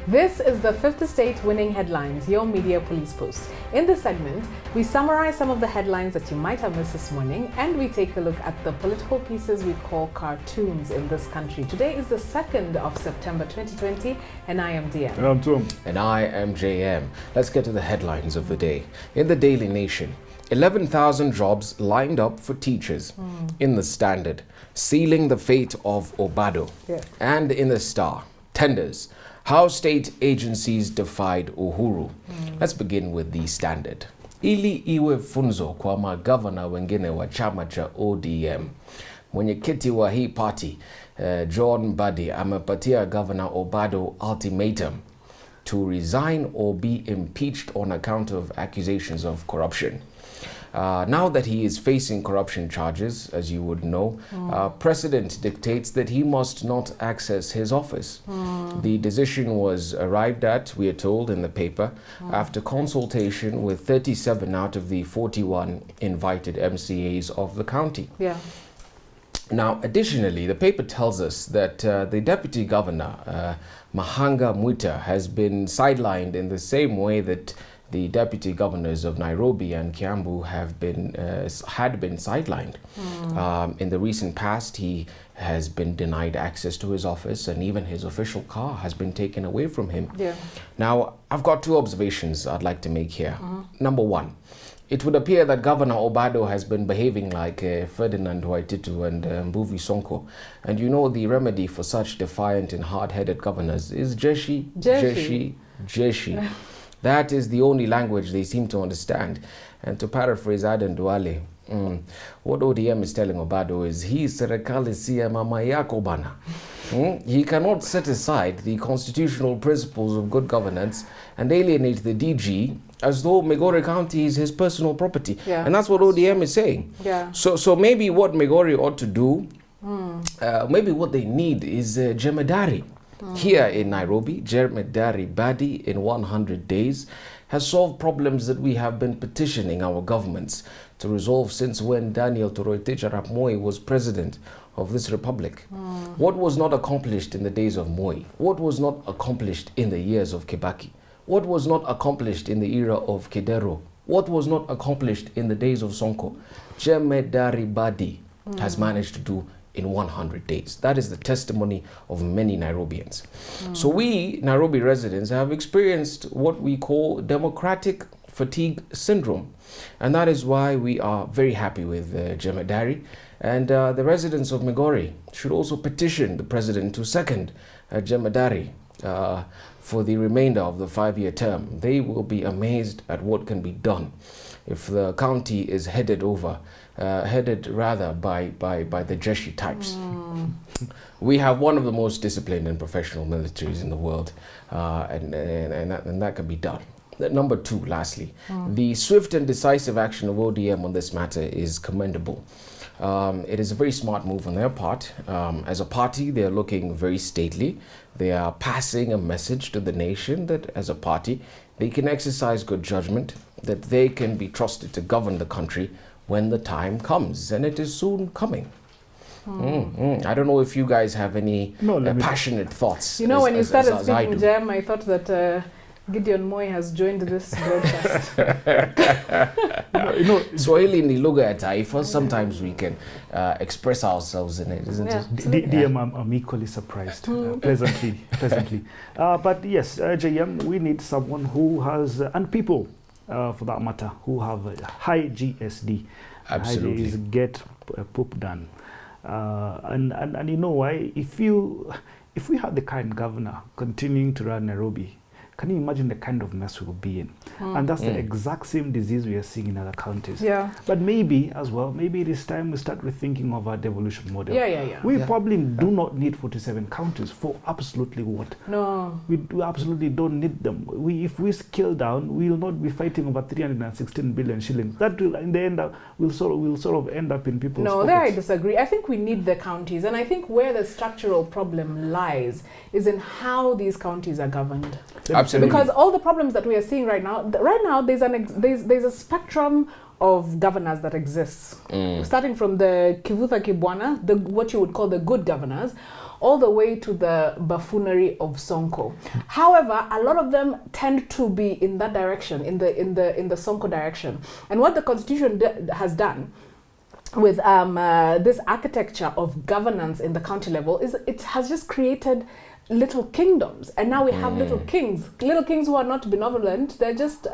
This is the Fifth Estate Winning Headlines, your media police post. In this segment, we summarize some of the headlines that you might have missed this morning, and we take a look at the political pieces we call cartoons in this country. Today is the 2nd of September 2020, and I am DM. And I'm Tom. And I am JM. Let's get to the headlines of the day. In the Daily Nation, 11,000 jobs lined up for teachers. In the Standard, sealing the fate of Obado. Yeah. And in the Star, tenders. How state agencies defied Uhuru. Let's begin with the Standard. Ili iwe funzo kwa magavana wengine wa chama cha ODM. Mwenyekiti wa hii party, John Mbadi, amepatia Governor Obado ultimatum to resign or be impeached on account of accusations of corruption. Now that he is facing corruption charges, as you would know, precedent dictates that he must not access his office. The decision was arrived at, we are told in the paper, after consultation with 37 out of the 41 invited MCAs of the county. Yeah. Now, additionally, the paper tells us that the Deputy Governor, Mahanga Mwita, has been sidelined in the same way that the Deputy Governors of Nairobi and Kiambu have been had been sidelined. In the recent past, he has been denied access to his office, and even his official car has been taken away from him. Yeah. Now, I've got two observations I'd like to make here. Number one, it would appear that Governor Obado has been behaving like Ferdinand Waititu and Mbuvi Sonko. And you know the remedy for such defiant and hard-headed governors is Jeshi, Jeshi, Jeshi. That is the only language they seem to understand. And to paraphrase Aden Duale, what ODM is telling Obado is, he serikali siya mama yako bana. He cannot set aside the constitutional principles of good governance and alienate the DG as though Migori County is his personal property. Yeah. And that's what ODM is saying. Yeah. So maybe what Migori ought to do, maybe what they need is Jemedari. Here in Nairobi, Jemedari Badi in 100 days has solved problems that we have been petitioning our governments to resolve since when Daniel Toroitich Arap Moi was president of this republic. What was not accomplished in the days of Moi? What was not accomplished in the years of Kibaki? What was not accomplished in the era of Kidero? What was not accomplished in the days of Sonko? Jemedari Badi has managed to do in 100 days. That is the testimony of many Nairobians. So we, Nairobi residents, have experienced what we call democratic fatigue syndrome. And that is why we are very happy with Jemedari. And the residents of Migori should also petition the president to second Jemedari for the remainder of the 5-year term. They will be amazed at what can be done if the county is headed rather by the Jeshi types. We have one of the most disciplined and professional militaries in the world, and that can be done. Number two, lastly, the swift and decisive action of ODM on this matter is commendable. It is a very smart move on their part. As a party, they are looking very stately. They are passing a message to the nation that as a party, they can exercise good judgment, that they can be trusted to govern the country when the time comes, and it is soon coming. I don't know if you guys have any passionate thoughts. You know, when you started speaking, Jem, I thought that Gideon Moi has joined this broadcast. Swahili ni lugha ya taifa. Sometimes we can express ourselves in it, isn't it? DM, I'm equally surprised, pleasantly. But yes, JM, we need someone who has, and people, for that matter, who have a high GSD. Absolutely. High is get poop done. And you know why? If we had the current governor continuing to run Nairobi, can you imagine the kind of mess we'll be in? And that's the exact same disease we are seeing in other counties. Yeah. But maybe as well, maybe it is time we start rethinking of our devolution model. We probably do not need 47 counties for absolutely what? No. We absolutely don't need them. If we scale down, we will not be fighting over 316 billion shillings. That will, in the end, will sort of end up in people's pockets. There I disagree. I think we need the counties, and I think where the structural problem lies is in how these counties are governed. Absolutely. Because all the problems that we are seeing right now, there's a spectrum of governors that exists, starting from the Kivuta Kibwana, what you would call the good governors, all the way to the buffoonery of Sonko. However, a lot of them tend to be in that direction, in the Sonko direction. And what the Constitution has done with this architecture of governance in the county level is it has just created little kingdoms, and now we have little kings who are not benevolent, they're just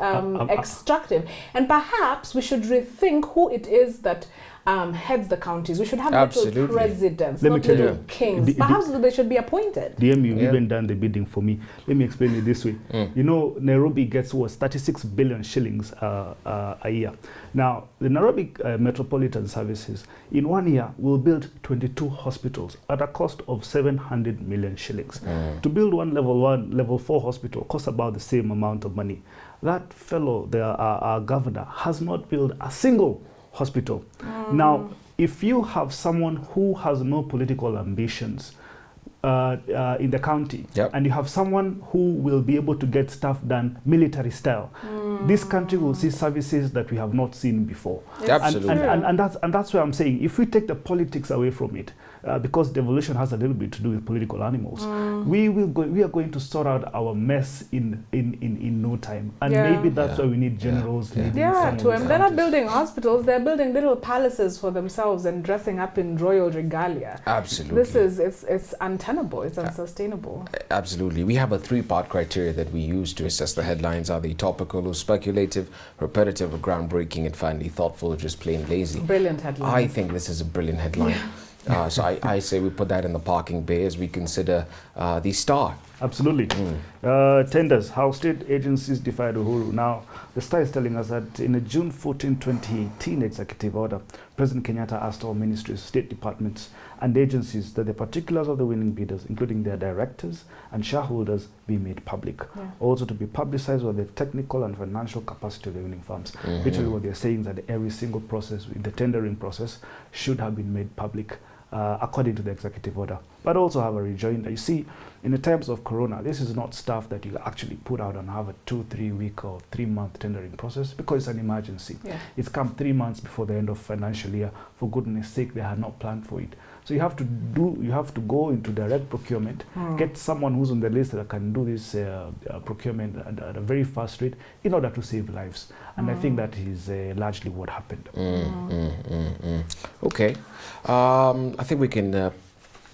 extractive. And perhaps we should rethink who it is that heads the counties. We should have little presidents, not little kings. Perhaps they should be appointed. DM, you've even done the bidding for me. Let me explain it this way. You know, Nairobi gets 36 billion shillings a year. Now, the Nairobi Metropolitan Services, in 1 year, will build 22 hospitals at a cost of 700 million shillings. To build one, level 4 hospital costs about the same amount of money. That fellow, our governor, has not built a single hospital. Now, if you have someone who has no political ambitions in the county, and you have someone who will be able to get stuff done military style, this country will see services that we have not seen before. Absolutely. And that's why I'm saying, if we take the politics away from it, because devolution has a little bit to do with political animals, we are going to sort out our mess in no time. And maybe that's why we need generals leading some of these they're not building hospitals, they're building little palaces for themselves and dressing up in royal regalia. Absolutely. It's untenable, it's unsustainable. Absolutely. We have a 3-part criteria that we use to assess the headlines. Are they topical or speculative, repetitive or groundbreaking, and finally thoughtful or just plain lazy? Brilliant headline. I think this is a brilliant headline. So I say we put that in the parking bay as we consider the star. Absolutely. Tenders, how state agencies defied Uhuru. Now, the Star is telling us that in a June 14, 2018 executive order, President Kenyatta asked all ministries, state departments, and agencies that the particulars of the winning bidders, including their directors and shareholders, be made public. Also to be publicized with the technical and financial capacity of the winning firms. Literally what they're saying is that every single process, the tendering process, should have been made public according to the executive order. But also have a rejoinder. You see, in the times of Corona, this is not stuff that you actually put out and have a 2-3 week or 3-month tendering process, because it's an emergency. It's come 3 months before the end of financial year. For goodness sake, they had not planned for it. So you have to go into direct procurement, get someone who's on the list that can do this procurement at a very fast rate in order to save lives. And I think that is largely what happened. Okay. I think we can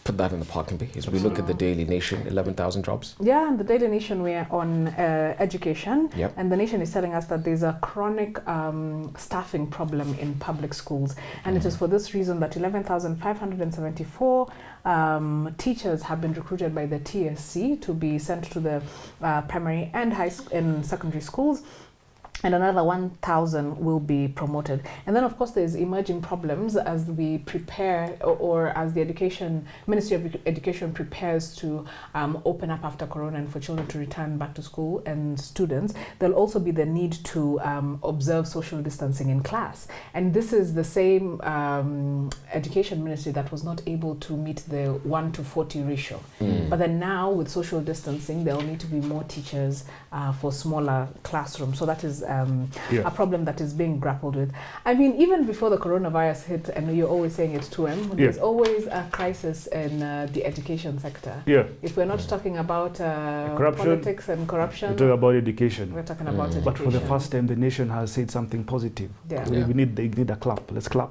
put that in the parking bay as we look at the Daily Nation, 11,000 jobs. Yeah, and the Daily Nation, we are on education, and the Nation is telling us that there's a chronic staffing problem in public schools, and it is for this reason that 11,574 teachers have been recruited by the TSC to be sent to the primary and and secondary schools, and another 1,000 will be promoted. And then, of course, there's emerging problems as we prepare, or as the Ministry of Education prepares to open up after Corona and for children to return back to school and students. There'll also be the need to observe social distancing in class. And this is the same Education Ministry that was not able to meet the 1:40 ratio. But then now, with social distancing, there'll need to be more teachers for smaller classrooms. So that is a problem that is being grappled with. I mean, even before the coronavirus hit, and you're always saying it to him, there's always a crisis in the education sector. If we're not talking about politics and corruption, we're talking about education. We're talking about education. But for the first time, the nation has said something positive. We need a clap. Let's clap.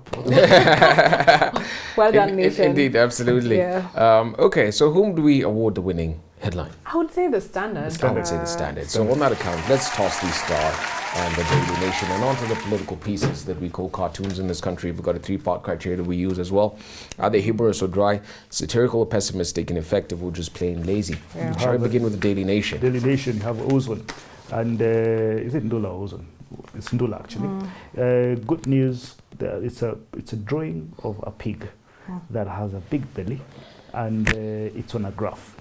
Well done, nation. Indeed, absolutely. Okay, so whom do we award the winning headline? I would say the Standard. I would say the Standard. So on that account, let's toss the Star and the Daily Nation and onto the political pieces that we call cartoons in this country. We've got a 3-part criteria that we use as well. Are they humorous or dry, satirical or pessimistic, and effective or just plain lazy? Shall we begin with the Daily Nation? Daily Nation, you have Ozone. And is it Ndula or Ozone? It's Ndula, actually. Good news, it's a drawing of a pig that has a big belly, and it's on a graph.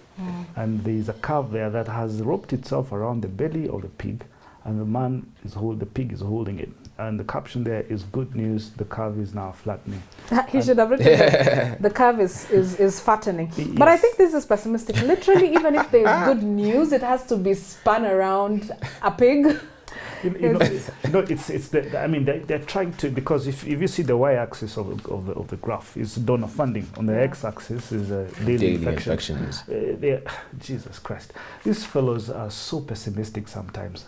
And there is a curve there that has roped itself around the belly of the pig, and the pig is holding it. And the caption there is good news, the curve is now flattening. He should have written the curve is fattening. Yes. But I think this is pessimistic. Literally, even if there's good news, it has to be spun around a pig. They're trying to, because if you see the y-axis of the graph is donor funding, on the x-axis is daily infections. Jesus Christ, these fellows are so pessimistic sometimes.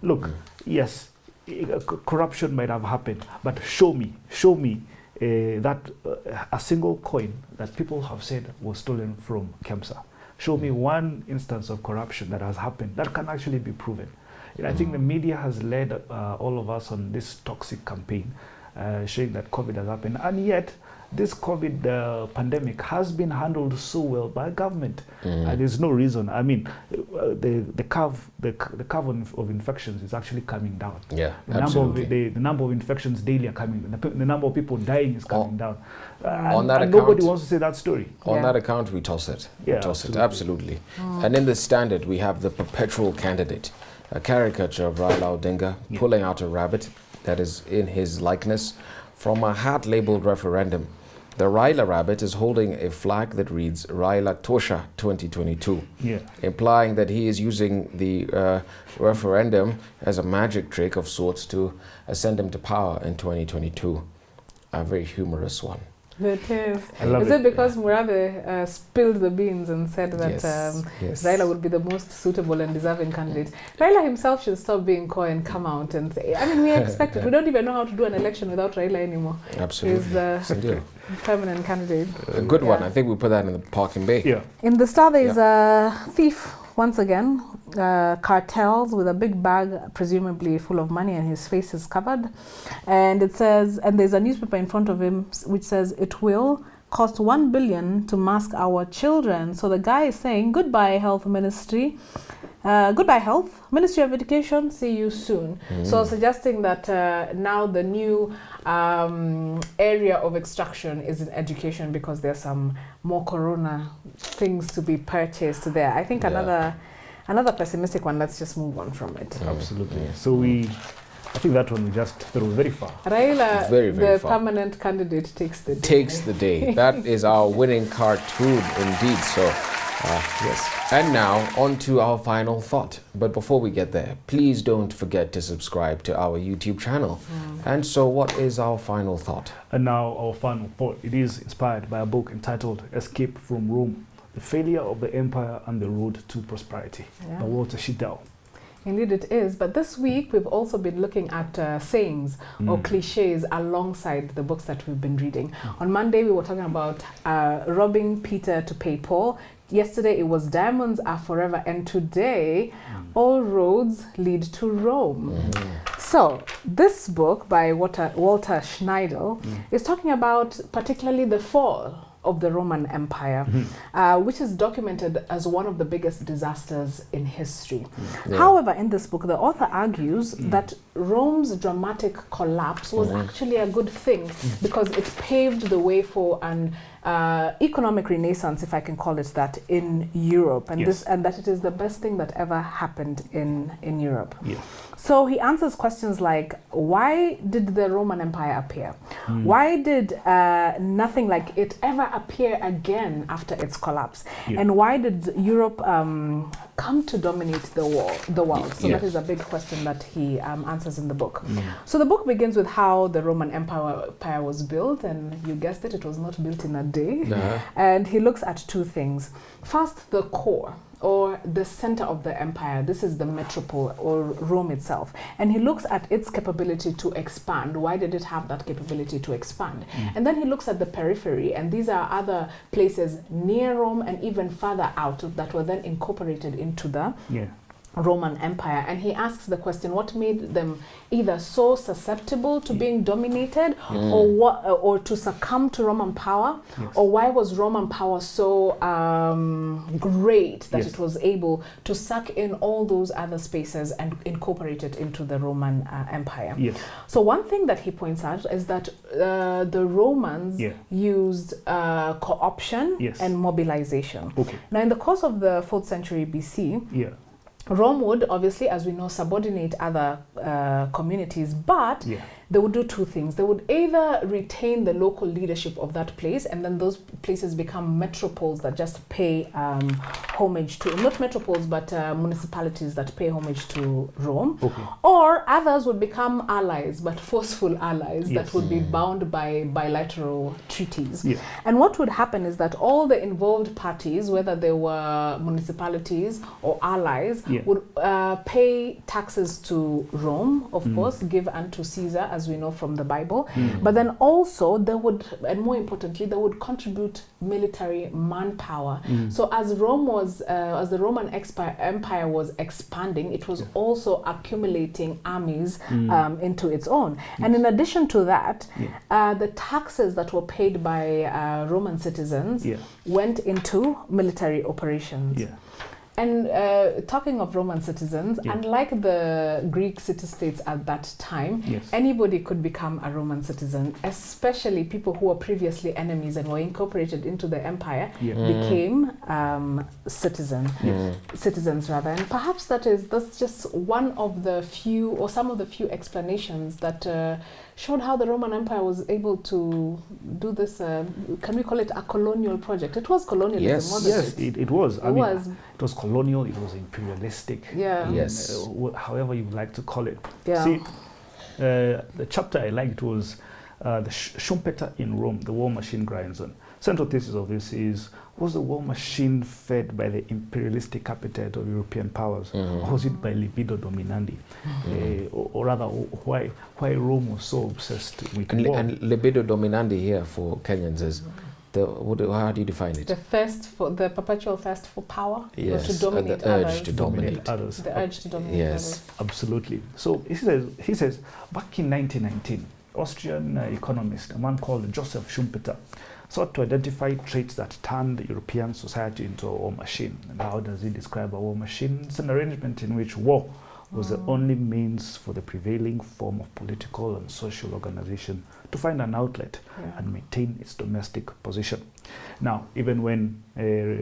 Look, yes, corruption might have happened, but show me that a single coin that people have said was stolen from KEMSA. Show me one instance of corruption that has happened that can actually be proven. I think the media has led all of us on this toxic campaign, showing that COVID has happened, and yet this COVID pandemic has been handled so well by government. There's no reason. I mean, the curve of infections is actually coming down. Yeah, the number of infections daily are coming. The number of people dying is coming down. On that account, nobody wants to say that story. On that account, we toss it. Yeah, we toss it, absolutely. And in the Standard, we have the perpetual candidate, a caricature of Raila Odinga pulling out a rabbit that is in his likeness from a hat-labeled referendum. The Raila rabbit is holding a flag that reads Raila Tosha 2022, implying that he is using the referendum as a magic trick of sorts to ascend him to power in 2022. A very humorous one. It is. Is it because Murabe spilled the beans and said that Raila would be the most suitable and deserving candidate? Raila himself should stop being coy and come out and say, I mean, we expect it. We don't even know how to do an election without Raila anymore. Absolutely. He's the permanent candidate. A good one. I think we put that in the Parking Bay. Yeah. In the Star, there is a thief, once again, cartels with a big bag, presumably full of money, and his face is covered. And it says, and there's a newspaper in front of him which says, it will cost 1 billion to mask our children. So the guy is saying, goodbye, Health Ministry. Goodbye, Health Ministry of Education. See you soon. So suggesting that now the new area of extraction is in education because there's some more corona things to be purchased there. I think another pessimistic one. Let's just move on from it. Absolutely. So I think that one we just threw very far. Raila, very the far. Permanent candidate, takes the day. Takes the day. That is our winning cartoon indeed. So, yes. And now, on to our final thought. But before we get there, please don't forget to subscribe to our YouTube channel. And so, what is our final thought? And now, our final thought. It is inspired by a book entitled Escape from Rome, The Failure of the Empire and the Road to Prosperity by Walter Schittel. Indeed it is. But this week we've also been looking at sayings or cliches alongside the books that we've been reading. On Monday we were talking about robbing Peter to pay Paul. Yesterday it was diamonds are forever, and today all roads lead to Rome. So this book by Walter Schneidel is talking about particularly the fall of the Roman Empire, which is documented as one of the biggest disasters in history. However, in this book, the author argues that Rome's dramatic collapse was actually a good thing because it paved the way for an economic renaissance, if I can call it that, in Europe, and that it is the best thing that ever happened in Europe. So he answers questions like, why did the Roman Empire appear? Why did nothing like it ever appear again after its collapse? And why did Europe come to dominate the world? So that is a big question that he answers in the book. So the book begins with how the Roman Empire was built, and you guessed it, it was not built in a day. And he looks at two things. First, the core, or the center of the empire. This is the metropole, or Rome itself. And he looks at its capability to expand. Why did it have that capability to expand? And then he looks at the periphery, and these are other places near Rome and even further out that were then incorporated into the Roman Empire. And he asks the question, what made them either so susceptible to being dominated or to succumb to Roman power? Or why was Roman power so great that it was able to suck in all those other spaces and incorporate it into the Roman Empire? So one thing that he points out is that the Romans used co-option and mobilization. Now in the course of the 4th century BC, Rome would obviously, as we know, subordinate other communities, but they would do two things. They would either retain the local leadership of that place, and then those places become metropoles that just pay homage to, not metropoles, but municipalities that pay homage to Rome. Or others would become allies, but forceful allies that would be bound by bilateral treaties. And what would happen is that all the involved parties, whether they were municipalities or allies, would pay taxes to Rome, of course, give unto Caesar, as we know from the Bible. But then also they would, and more importantly, they would contribute military manpower. So as Rome was, as the Roman Empire was expanding, it was also accumulating armies into its own. And in addition to that, the taxes that were paid by Roman citizens went into military operations. And talking of Roman citizens, unlike the Greek city-states at that time, anybody could become a Roman citizen, especially people who were previously enemies and were incorporated into the empire became citizens rather. And perhaps that's just one of the few, or some of the few explanations that showed how the Roman Empire was able to do this, can we call it a colonial project? It was colonialism, wasn't it? It was. I mean, it was colonial, it was imperialistic. However you would like to call it. See, the chapter I liked was the Schumpeter in Rome, the war machine grinds on. Central thesis of this is, was the war machine fed by the imperialistic appetite of European powers, or was it by libido dominandi? Or rather, why Rome was so obsessed with war? And libido dominandi here for Kenyans is, how do you define it? The perpetual thirst for power, yes, to dominate the urge others. to dominate others. The urge to dominate others. Absolutely. So he says, back in 1919, Austrian economist, a man called Joseph Schumpeter, sought to identify traits that turned European society into a war machine. And how does he describe a war machine? It's an arrangement in which war was the only means for the prevailing form of political and social organization to find an outlet and maintain its domestic position. Now, even when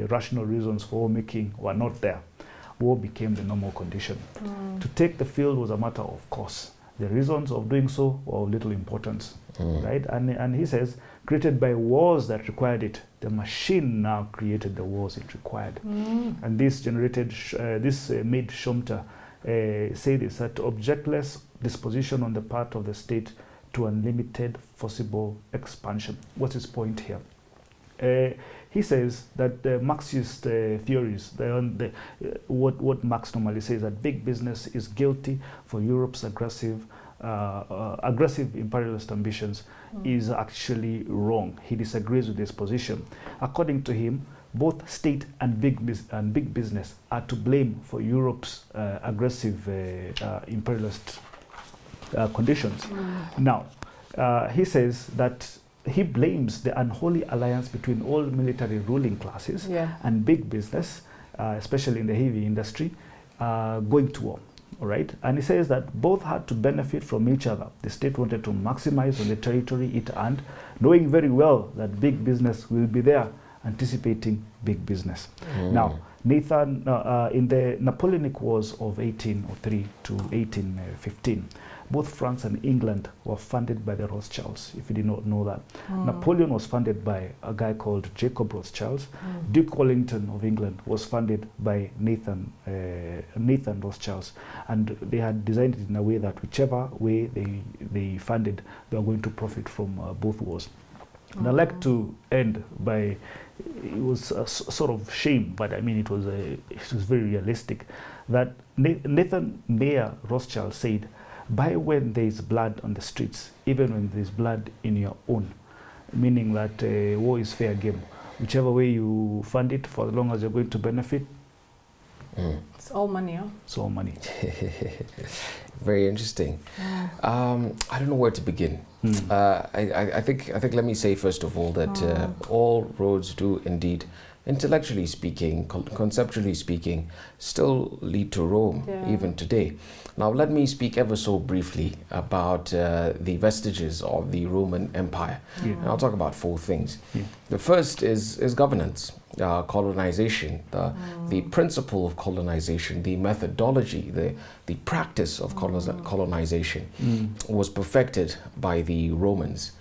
rational reasons for war making were not there, war became the normal condition. To take the field was a matter of course. The reasons of doing so were of little importance, right? And he says, created by wars that required it, the machine now created the wars it required. And this generated, made Schumpeter say this, that objectless disposition on the part of the state to unlimited forcible expansion. What's his point here? He says that the Marxist theories, what Marx normally says, that big business is guilty for Europe's aggressive imperialist ambitions, is actually wrong. He disagrees with this position. According to him, both state and big business are to blame for Europe's aggressive imperialist conditions. Now, he says that he blames the unholy alliance between all military ruling classes and big business, especially in the heavy industry, going to war. All right, and he says that both had to benefit from each other. The state wanted to maximize on the territory it earned, knowing very well that big business will be there, anticipating big business. Now, Nathan, in the Napoleonic Wars of 1803 to 1815, both France and England were funded by the Rothschilds, if you did not know that. Napoleon was funded by a guy called Jacob Rothschild. Duke Wellington of England was funded by Nathan Rothschild. And they had designed it in a way that whichever way they funded, they were going to profit from both wars. And I'd like to end by, it was a sort of shame, but I mean it was very realistic, that Nathan Mayer Rothschild said, buy when there is blood on the streets, even when there is blood in your own. Meaning that war is fair game. Whichever way you fund it, for as long as you're going to benefit. It's all money, huh? It's all money. Very interesting. I don't know where to begin. I think let me say first of all that all roads do indeed, intellectually speaking, conceptually speaking, still lead to Rome even today. Now let me speak ever so briefly about the vestiges of the Roman Empire. And I'll talk about four things. The first is governance. colonization, the principle of colonization, the methodology, the practice of colonization was perfected by the Romans.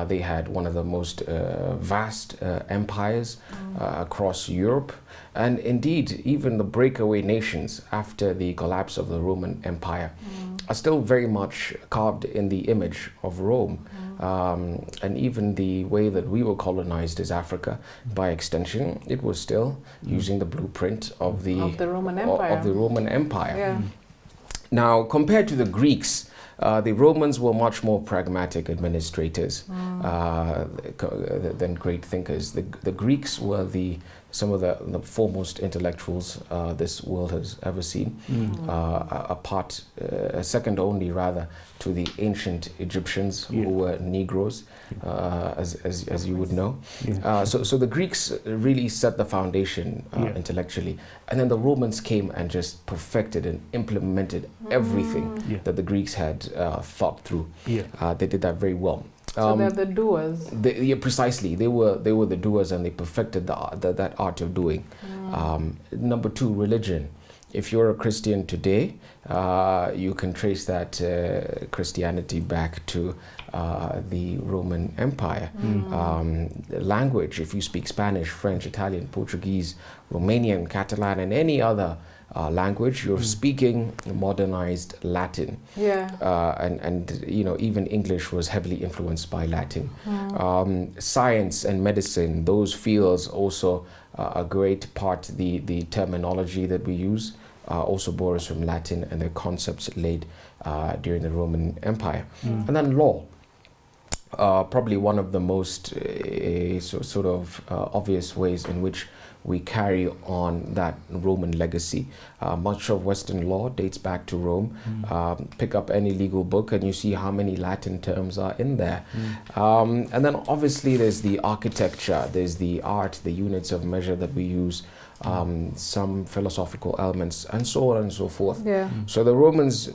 They had one of the most vast empires across Europe, and indeed even the breakaway nations after the collapse of the Roman Empire are still very much carved in the image of Rome. And even the way that we were colonized as Africa, by extension, it was still using the blueprint of the Roman Empire. Of the Roman Empire. Yeah. Now, compared to the Greeks, the Romans were much more pragmatic administrators than great thinkers. The Greeks were some of the foremost intellectuals this world has ever seen, second only rather to the ancient Egyptians who were Negroes, as you would know. So the Greeks really set the foundation intellectually, and then the Romans came and just perfected and implemented everything that the Greeks had thought through. They did that very well. So they're the doers. Precisely, they were the doers, and they perfected that art of doing. Number two, religion. If you're a Christian today, you can trace that Christianity back to the Roman Empire. Language, if you speak Spanish, French, Italian, Portuguese, Romanian, Catalan, and any other language, you're speaking modernized Latin. And even English was heavily influenced by Latin. Science and medicine, those fields also a great part, the terminology that we use also borrows from Latin and the concepts laid during the Roman Empire. And then law. Probably one of the most obvious ways in which we carry on that Roman legacy. Much of Western law dates back to Rome. Pick up any legal book and you see how many Latin terms are in there. And then obviously there's the architecture, there's the art, the units of measure that we use, some philosophical elements, and so on and so forth. So the Romans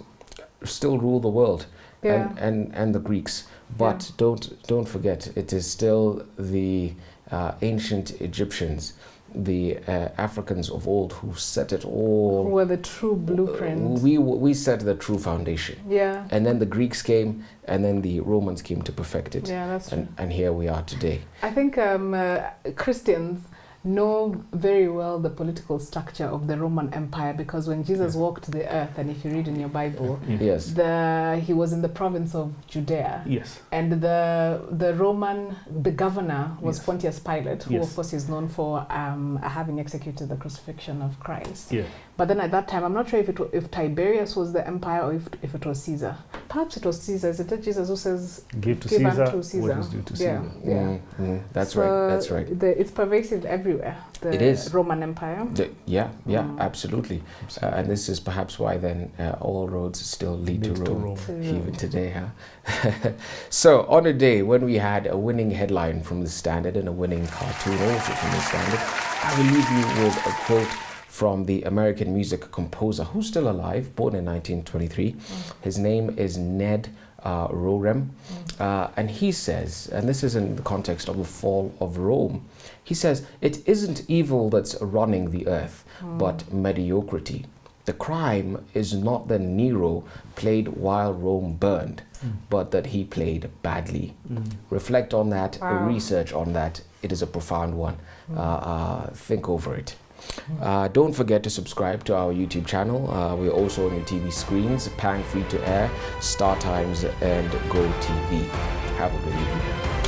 still rule the world, and the Greeks. But don't forget, it is still the ancient Egyptians, the Africans of old, who set it all. Who were the true blueprint. We set the true foundation. And then the Greeks came, and then the Romans came to perfect it. That's true. And here we are today. I think Christians know very well the political structure of the Roman Empire, because when Jesus walked the earth, and if you read in your Bible, he was in the province of Judea. And the governor was Pontius Pilate, who of course is known for having executed the crucifixion of Christ. But then at that time, I'm not sure if Tiberius was the empire or if it was Caesar. Perhaps it was Caesar. Is it Jesus who says, give Caesar unto Caesar what is due to Caesar? That's right. It's pervasive everywhere. It is. Roman Empire. Absolutely. And this is perhaps why then all roads still lead to Rome, even today. So on a day when we had a winning headline from the Standard and a winning cartoon also from the Standard, I will leave you with a quote from the American music composer who's still alive, born in 1923. His name is Ned Rorem. And he says, and this is in the context of the fall of Rome, he says, "It isn't evil that's running the earth, but mediocrity. The crime is not that Nero played while Rome burned, but that he played badly." Reflect on that, research on that. It is a profound one. Think over it. Don't forget to subscribe to our YouTube channel. We're also on your TV screens, Pang Free to Air, Star Times, and Go TV. Have a good evening.